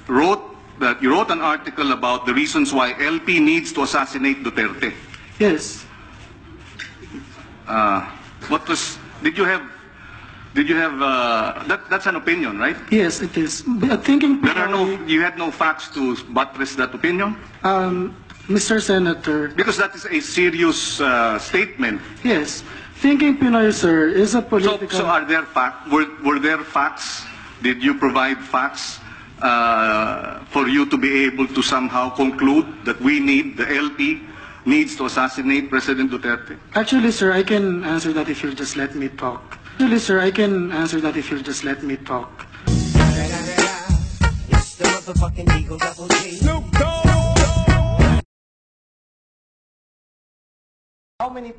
you wrote an article about the reasons why LP needs to assassinate Duterte. Yes. That's an opinion, right? Yes, it is. But thinking you had no facts to buttress that opinion? Mr. Senator. Because that is a serious statement. Yes. Thinking Pinoy, sir, is a political... So are there facts? Were there facts? Did you provide facts for you to be able to somehow conclude that the LP needs to assassinate President Duterte? Actually, sir, I can answer that if you'll just let me talk. Actually, sir, I can answer that if you'll just let me talk. It's the motherfucking Eagle Double G. Snoop Dogg!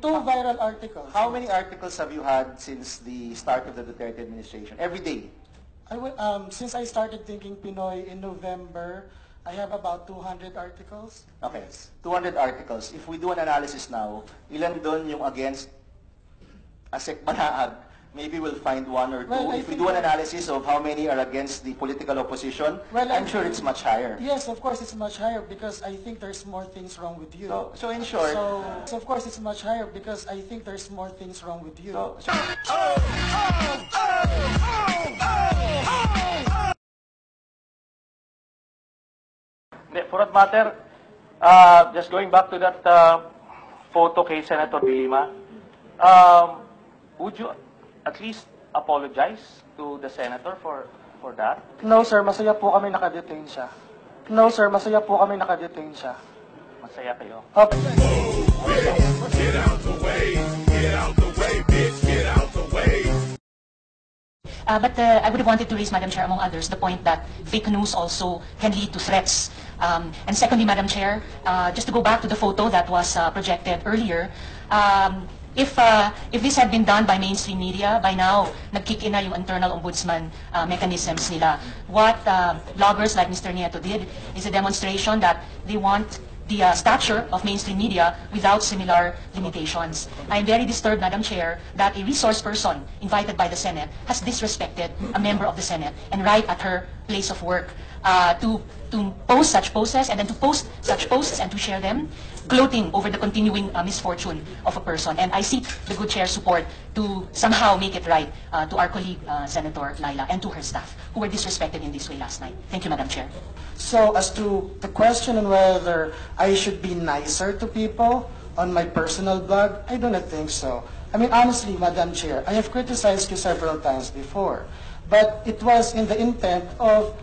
Two viral articles. How many articles have you had since the start of the Duterte administration? Every day? Since I started thinking Pinoy in November, I have about 200 articles. Okay, 200 articles. If we do an analysis now, ilan doon yung against Asek Banaag? Maybe we'll find one or two. Well, if we do an analysis of how many are against the political opposition, I'm sure it's much higher. Yes, of course it's much higher because I think there's more things wrong with you. So in short... So of course it's much higher because I think there's more things wrong with you. For that matter, just going back to that photo kay Senator Dilima, would you at least apologize to the senator for that? No sir, masaya po kami nakadetain siya. No sir, masaya po kami nakadetain siya. Masaya kayo? Okay. Get out the way, bitch, get out the way. But I would have wanted to raise, Madam Chair, among others, the point that fake news also can lead to threats. And secondly, Madam Chair, just to go back to the photo that was projected earlier, if this had been done by mainstream media, by now, nag-kick in na yung internal ombudsman mechanisms nila. What bloggers like Mr. Nieto did is a demonstration that they want the stature of mainstream media without similar limitations. I am very disturbed, Madam Chair, that a resource person invited by the Senate has disrespected a member of the Senate and right at her place of work to post such posts and then to post such posts and to share them, gloating over the continuing misfortune of a person. And I seek the good chair's support to somehow make it right to our colleague, Senator Laila, and to her staff, who were disrespected in this way last night. Thank you, Madam Chair. So as to the question on whether I should be nicer to people on my personal blog, I do not think so. I mean, honestly, Madam Chair, I have criticized you several times before, but it was in the intent of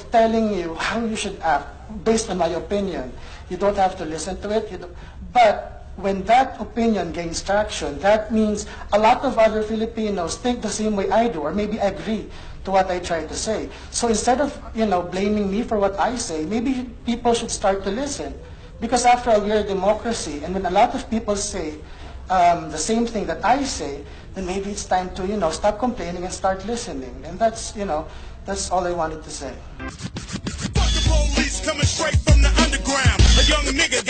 telling you how you should act based on my opinion. You don't have to listen to it. But when that opinion gains traction, that means a lot of other Filipinos think the same way I do, or maybe agree to what I try to say. So instead of, blaming me for what I say, maybe people should start to listen. Because after all, we're a democracy, and when a lot of people say the same thing that I say, then maybe it's time to, stop complaining and start listening. And that's, that's all I wanted to say. Fuck the police coming straight from the underground. A young nigga